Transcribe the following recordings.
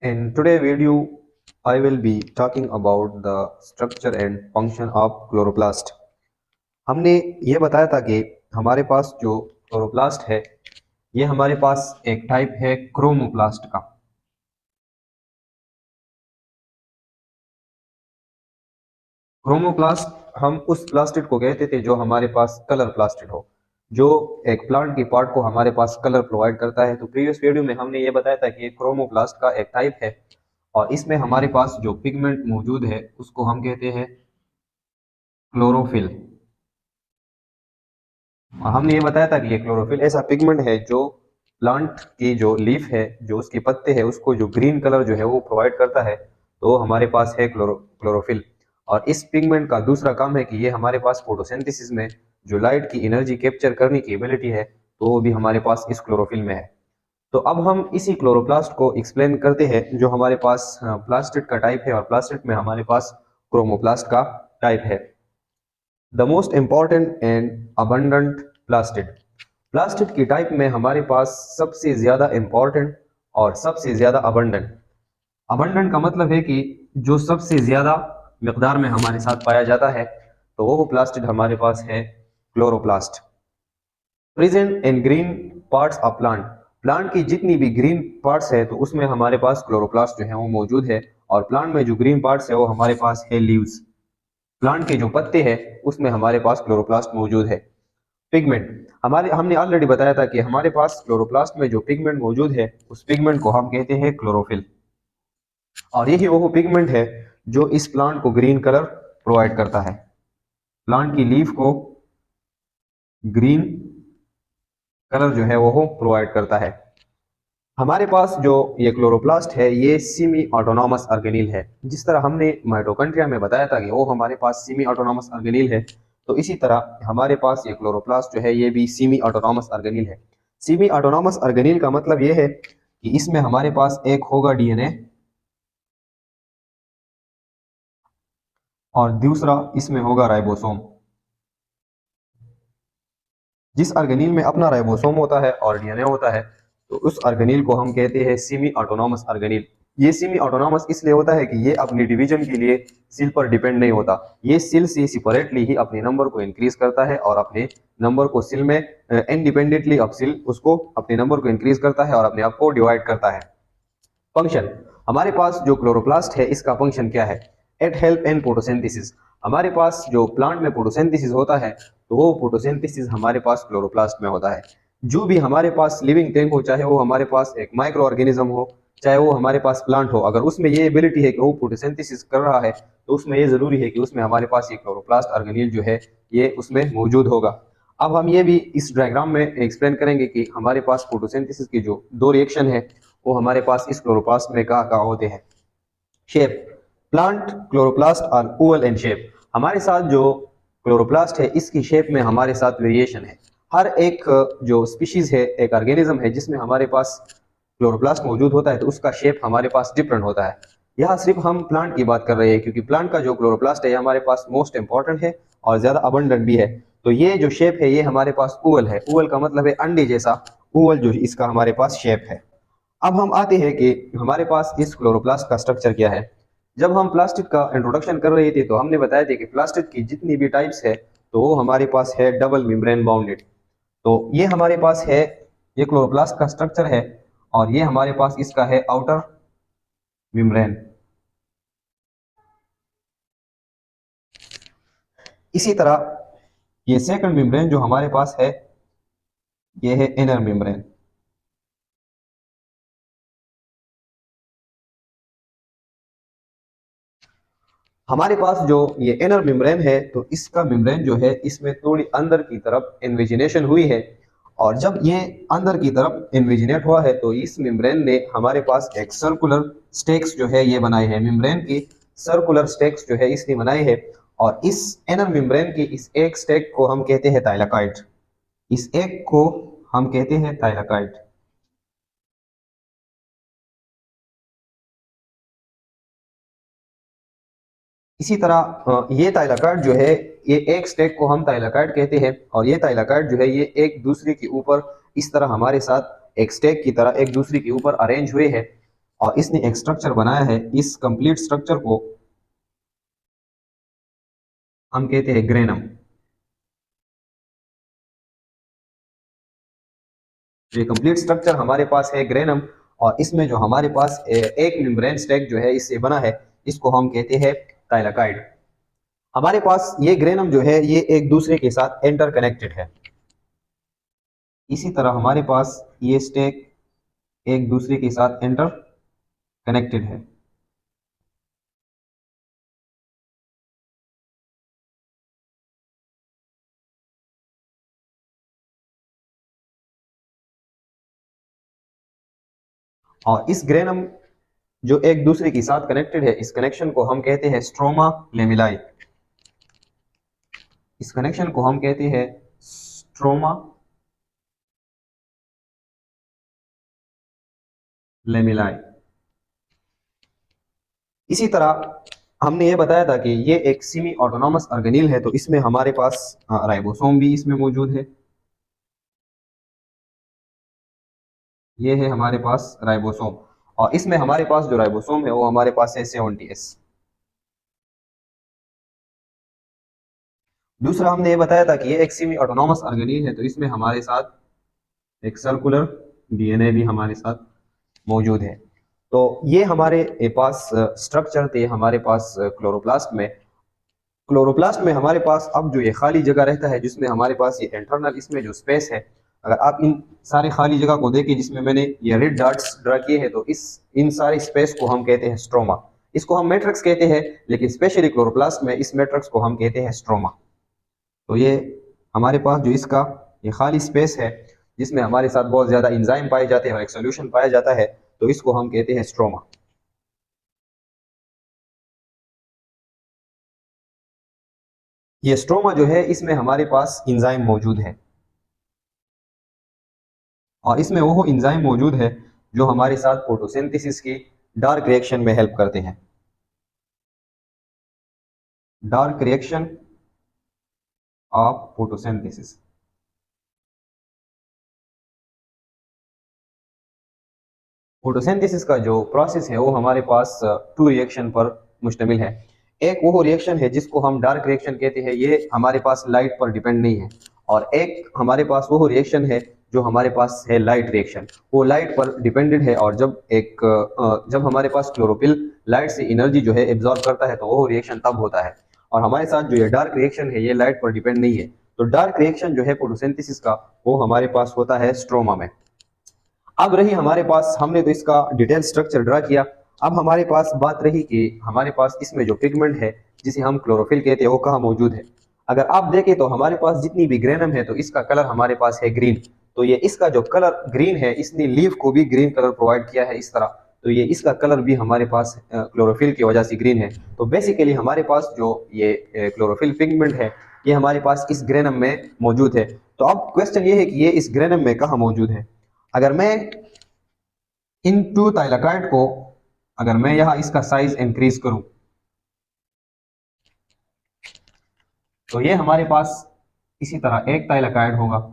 In today's video, I will be talking about the structure and function of chloroplast. हमने ये बताया था कि हमारे पास जो क्लोरोप्लास्ट है ये हमारे पास एक टाइप है क्रोमोप्लास्ट का। क्रोमोप्लास्ट हम उस प्लास्टिड को कहते थे जो हमारे पास कलर प्लास्टिड हो, जो एक प्लांट की पार्ट को हमारे पास कलर प्रोवाइड करता है। तो प्रीवियस वीडियो में हमने ये बताया था कि क्रोमोप्लास्ट का एक टाइप है और इसमें हमारे पास जो पिगमेंट मौजूद है उसको हम कहते हैं क्लोरोफिल। और हमने ये बताया था कि ये क्लोरोफिल ऐसा पिगमेंट है जो प्लांट की जो लीफ है, जो उसके पत्ते हैं, उसको जो ग्रीन कलर जो है वो प्रोवाइड करता है। तो हमारे पास है क्लोरोफिल। और इस पिगमेंट का दूसरा काम है कि ये हमारे पास फोटोसिंथेसिस में जो लाइट की एनर्जी कैप्चर करने की एबिलिटी है तो वो भी हमारे पास इस क्लोरोफिल में है। तो अब हम इसी क्लोरोप्लास्ट को एक्सप्लेन करते हैं जो हमारे पास प्लास्टिड का टाइप है और प्लास्टिड में हमारे पास क्रोमोप्लास्ट का टाइप है। The most important and abundant plastid. Plastid की टाइप में हमारे पास सबसे ज्यादा इंपॉर्टेंट और सबसे ज्यादा अबंडेंट। अबंडेंट का मतलब है कि जो सबसे ज्यादा मिकदार में हमारे साथ पाया जाता है तो वो प्लास्टिड हमारे पास है chloroplast. Present in green parts of plant. Plant की जितनी भी ग्रीन पार्ट्स है तो उसमें हमारे पास क्लोरोप्लास्ट जो है वो मौजूद है। और प्लांट में जो ग्रीन पार्ट्स है वो हमारे पास है लीव्स। प्लांट के जो पत्ते हैं उसमें हमारे पास क्लोरोप्लास्ट मौजूद है। पिगमेंट, हमारे हमने ऑलरेडी बताया था कि हमारे पास क्लोरोप्लास्ट में जो पिगमेंट मौजूद है उस पिगमेंट को हम कहते हैं क्लोरोफिल। और यही वो पिगमेंट है जो इस प्लांट को ग्रीन कलर प्रोवाइड करता है। प्लांट की लीफ को ग्रीन कलर जो है वो प्रोवाइड करता है। हमारे पास जो ये क्लोरोप्लास्ट है ये सेमी ऑटोनॉमस ऑर्गेनील है। जिस तरह हमने माइटोकॉन्ड्रिया में बताया था कि वो हमारे पास सेमी ऑटोनॉमस ऑर्गेनील है, तो इसी तरह हमारे पास ये क्लोरोप्लास्ट जो है ये भी सेमी ऑटोनॉमस ऑर्गेनील है। सेमी ऑटोनॉमस ऑर्गेनील का मतलब ये है कि इसमें हमारे पास एक होगा डीएनए और दूसरा इसमें होगा राइबोसोम। जिस ऑर्गेनील में अपना राइबोसोम होता है और डीएनए होता है तो उस ऑर्गेनील को हम कहते हैं सेमी ऑटोनॉमस ऑर्गेनील। ये सेमी ऑटोनॉमस इसलिए होता है कि ये अपनी डिवीजन के लिए सेल पर डिपेंड नहीं होता। ये सेल से सेपरेटली ही अपने नंबर को इंक्रीज करता है और अपने नंबर को सेल में इंडिपेंडेंटली ऑफ सेल उसको अपने नंबर को इंक्रीज करता है और अपने आप को डिवाइड करता है। फंक्शन, हमारे पास जो क्लोरोप्लास्ट है इसका फंक्शन क्या है? It help in photosynthesis. हमारे पास जो प्लांट में फोटोसिंथेसिस होता है तो वो फोटोसिंथेसिस हमारे पास क्लोरोप्लास्ट में होता है। जो भी हमारे पास लिविंग थिंग हो, चाहे वो हमारे पास एक माइक्रो ऑर्गेनिज्म हो, चाहे वो हमारे पास प्लांट हो, अगर उसमें ये एबिलिटी है कि वो फोटोसिंथेसिस कर रहा है तो उसमें ये जरूरी है कि उसमें हमारे पास ये क्लोरोप्लास्ट ऑर्गेनील जो है ये उसमें मौजूद होगा। अब हम ये भी इस डायग्राम में एक्सप्लेन करेंगे कि हमारे पास फोटोसिंथेसिस की जो दो रिएक्शन है वो हमारे पास इस क्लोरोप्लास्ट में कहाँ कहाँ होते हैं। Shape, plant chloroplast are oval in shape. हमारे साथ जो क्लोरोप्लास्ट है इसकी शेप में हमारे साथ वेरिएशन है। हर एक जो स्पीशीज है, एक ऑर्गेनिज्म है जिसमें हमारे पास क्लोरोप्लास्ट मौजूद होता है तो उसका शेप हमारे पास डिफरेंट होता है। यहाँ सिर्फ हम प्लांट की बात कर रहे हैं क्योंकि प्लांट का जो क्लोरोप्लास्ट है हमारे पास मोस्ट इंपॉर्टेंट है और ज्यादा अबंडेंट भी है। तो ये जो शेप है ये हमारे पास ओवल है। ओवल का मतलब है अंडे जैसा, ओवल जो इसका हमारे पास शेप है। अब हम आते हैं कि हमारे पास इस क्लोरोप्लास्ट का स्ट्रक्चर क्या है। जब हम प्लास्टिक का इंट्रोडक्शन कर रहे थे तो हमने बताया था कि प्लास्टिक की जितनी भी टाइप्स है तो वो हमारे पास है डबल मेम्ब्रेन बाउंडेड। तो ये हमारे पास है, ये क्लोरोप्लास्ट का स्ट्रक्चर है और ये हमारे पास इसका है आउटर मेम्ब्रेन। इसी तरह ये सेकंड मेम्ब्रेन जो हमारे पास है ये है इनर मेम्ब्रेन। हमारे पास जो ये इनर मेम्ब्रेन है तो इसका मेम्ब्रेन जो है इसमें थोड़ी अंदर की तरफ इन्विजिनेशन हुई है। और जब ये अंदर की तरफ इन्विजिनेट हुआ है तो इस मेम्ब्रेन ने हमारे पास एक सर्कुलर स्टेक्स जो है ये बनाए हैं। मेम्ब्रेन की सर्कुलर स्टेक्स जो है इसने बनाए हैं और इस इनर मेम्ब्रेन की इस एक स्टेक को हम कहते हैं थाइलाकाइड। इस एक को हम कहते हैं थाइलाकाइड। इसी तरह ये थाइलाकाइड जो है, ये एक स्टेक को हम थाइलाकाइड कहते हैं और ये थाइलाकाइड जो है ये एक दूसरे के ऊपर इस तरह हमारे साथ एक स्टेक की तरह एक दूसरे के ऊपर अरेंज हुए हैं। और इसने एक स्ट्रक्चर बनाया है। इस कंप्लीट स्ट्रक्चर को हम कहते हैं ग्रेनम। ये कंप्लीट स्ट्रक्चर हमारे पास है ग्रेनम, और इसमें जो हमारे पास एक मेम्ब्रेन स्टैक जो है इससे बना है, इसको हम कहते हैं थाइलाकाइड। हमारे पास ये ग्रेनम जो है ये एक दूसरे के साथ इंटर कनेक्टेड है। इसी तरह हमारे पास ये स्टैक एक दूसरे के साथ इंटर कनेक्टेड है। और इस ग्रेनम जो एक दूसरे के साथ कनेक्टेड है, इस कनेक्शन को हम कहते हैं स्ट्रोमा लेमिलाई। इस कनेक्शन को हम कहते हैं स्ट्रोमा लेमिलाई। इसी तरह हमने ये बताया था कि ये एक सेमी ऑटोनॉमस ऑर्गेनील है, तो इसमें हमारे पास राइबोसोम भी इसमें मौजूद है। ये है हमारे पास राइबोसोम, और इसमें हमारे पास जो राइबोसोम है वो हमारे पास है 70S। दूसरा हमने ये बताया था कि ये एक सेमी ऑटोनॉमस ऑर्गेनील है, तो इसमें हमारे साथ एक सर्कुलर डीएनए भी हमारे साथ मौजूद है। तो ये हमारे पास स्ट्रक्चर थे हमारे पास क्लोरोप्लास्ट में। क्लोरोप्लास्ट में हमारे पास अब जो ये खाली जगह रहता है, जिसमें हमारे पास ये इंटरनल इसमें जो स्पेस है, अगर आप इन सारे खाली जगह को देखें जिसमें मैंने ये रेड डॉट्स ड्रा किए हैं, तो इस इन सारे स्पेस को हम कहते हैं स्ट्रोमा। इसको हम मैट्रिक्स कहते हैं, लेकिन स्पेशली क्लोरोप्लास्ट में इस मैट्रिक्स को हम कहते हैं स्ट्रोमा। तो ये हमारे पास जो इसका ये खाली स्पेस है, जिसमें हमारे साथ बहुत ज्यादा इंजाइम पाए जाते हैं और एक सोल्यूशन पाया जाता है, तो इसको हम कहते हैं स्ट्रोमा। ये स्ट्रोमा जो है इसमें हमारे पास इंजाइम मौजूद है, और इसमें वो इंजाइम मौजूद है जो हमारे साथ फोटोसिंथेसिस की डार्क रिएक्शन में हेल्प करते हैं। Dark reaction of photosynthesis. Photosynthesis का जो प्रोसेस है वो हमारे पास टू रिएक्शन पर मुश्तमिल है। एक वो रिएक्शन है जिसको हम डार्क रिएक्शन कहते हैं, ये हमारे पास लाइट पर डिपेंड नहीं है। और एक हमारे पास वो रिएक्शन है जो हमारे पास है लाइट रिएक्शन, वो लाइट पर डिपेंडेंट है। और जब हमारे पास क्लोरोफिल लाइट से एनर्जी जो है एब्जॉर्ब करता है, तो वो रिएक्शन तब होता है। और हमारे साथ जो ये डार्क रिएक्शन है ये लाइट पर डिपेंड नहीं है। तो डार्क रिएक्शन जो है फोटोसिंथेसिस का, वो हमारे पास होता है स्ट्रोमा में। अब रही हमारे पास, हमने तो इसका डिटेल स्ट्रक्चर ड्रा किया। अब हमारे पास बात रही कि हमारे पास इसमें जो पिगमेंट है जिसे हम क्लोरोफिल कहते हैं वो कहाँ मौजूद है। अगर आप देखें तो हमारे पास जितनी भी ग्रेनम है तो इसका कलर हमारे पास है ग्रीन। तो ये इसका जो कलर ग्रीन है, इसने लीफ को भी ग्रीन कलर प्रोवाइड किया है इस तरह। तो ये इसका कलर भी हमारे पास क्लोरोफिल की वजह से ग्रीन है। तो बेसिकली हमारे पास जो ये क्लोरोफिल पिगमेंट है ये हमारे पास इस ग्रेनम में मौजूद है। तो अब क्वेश्चन ये है कि ये इस ग्रेनम में कहाँ मौजूद है। अगर मैं इन टू थाइलाकाइड को, अगर मैं यहाँ इसका साइज इंक्रीज करूं, तो ये हमारे पास इसी तरह एक थाइलाकाइड होगा।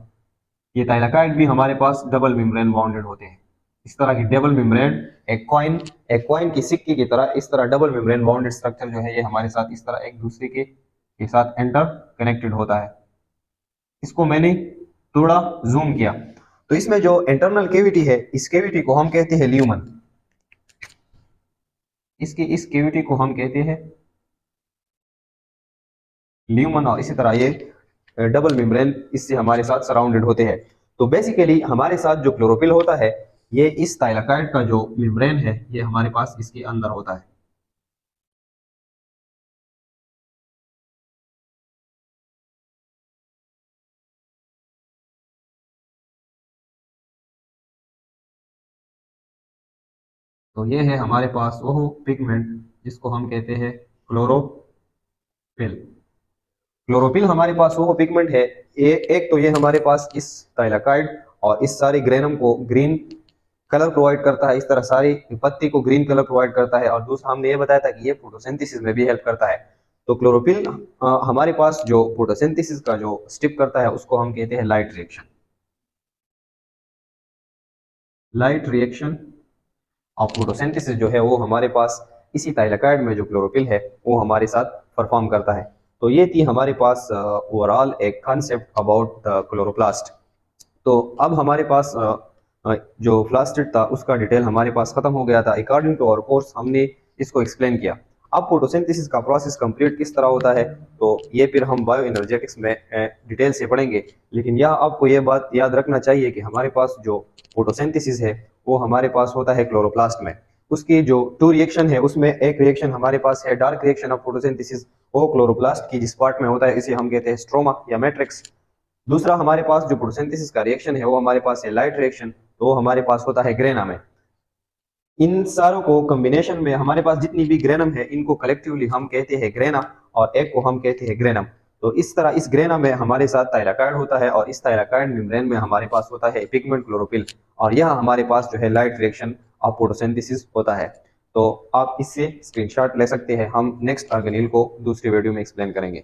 ये थाइलाकाइड भी हमारे पास डबल मेम्ब्रेन बाउंडेड होते हैं। इस तरह की डबल मेम्ब्रेन, एक कॉइन की सिक्के की तरह इस तरह डबल मेम्ब्रेन बाउंडेड स्ट्रक्चर जो है ये हमारे साथ इस तरह एक दूसरे के साथ इंटर कनेक्टेड होता है। इसको मैंने थोड़ा जूम किया, तो इसमें जो इंटरनल केविटी है, इस केविटी को हम कहते हैं ल्यूमन। इसकी इस केविटी को हम कहते हैं ल्यूमन, और इसी तरह ये डबल मेम्ब्रेन इससे हमारे साथ सराउंडेड होते हैं। तो बेसिकली हमारे साथ जो क्लोरोफिल होता है, ये इस थाइलाकाइड का जो मेम्ब्रेन है ये हमारे पास इसके अंदर होता है। तो ये है हमारे पास वो पिगमेंट जिसको हम कहते हैं क्लोरोफिल। क्लोरोफिल हमारे पास वो पिगमेंट है। एक तो ये हमारे पास इस थाइलाकाइड और इस सारी ग्रेनम को ग्रीन कलर प्रोवाइड करता है, इस तरह सारी पत्ती को ग्रीन कलर प्रोवाइड करता है। और दूसरा हमने ये बताया था कि ये फोटोसिंथेसिस में भी हेल्प करता है। तो क्लोरोफिल हमारे पास जो फोटोसिंथेसिस का जो स्टेप करता है उसको हम कहते हैं लाइट रिएक्शन। लाइट रिएक्शन और फोटोसिंथेसिस जो है वो हमारे पास इसी थाइलाकाइड में जो क्लोरोफिल है वो हमारे साथ परफॉर्म करता है। तो ये थी हमारे पास ओवरऑल एक कॉन्सेप्ट अबाउट द क्लोरोप्लास्ट। तो अब हमारे पास जो प्लास्टिड था उसका डिटेल हमारे पास खत्म हो गया था। अकॉर्डिंग टू आवर कोर्स हमने इसको एक्सप्लेन किया। अब फोटोसिंथेसिस का प्रोसेस कंप्लीट किस तरह होता है तो ये फिर हम बायो एनर्जेटिक्स में डिटेल से पढ़ेंगे। लेकिन यह आपको ये बात याद रखना चाहिए कि हमारे पास जो फोटोसिंथेसिस है वो हमारे पास होता है क्लोरोप्लास्ट में। उसकी जो टू रिएक्शन है उसमें एक रिएक्शन हमारे पास है डार्क रिएक्शन ऑफ फोटोसिंथेसिस, वो क्लोरोप्लास्ट की जिस पार्ट में होता है इसे हम कहते हैं स्ट्रोमा या मैट्रिक्स। दूसरा हमारे पास जो फोटोसिंथेसिस का रिएक्शन है वो हमारे पास है लाइट रिएक्शन, तो वो हमारे पास होता है ग्रेना में। इन सारों को कॉम्बिनेशन में हमारे पास जितनी भी ग्रेनम है इनको कलेक्टिवली हम कहते हैं ग्रेना और एक को हम कहते हैं ग्रेनम। तो इस तरह इस ग्रेना में हमारे साथ थाइलाकाइड होता है और इस थाइलाकाइड मेम्ब्रेन में हमारे पास होता है पिगमेंट क्लोरोफिल और यह हमारे पास जो है लाइट रिएक्शन ऑफ फोटोसिंथेसिस होता है। तो आप इससे स्क्रीनशॉट ले सकते हैं। हम नेक्स्ट ऑर्गेनील को दूसरी वीडियो में एक्सप्लेन करेंगे।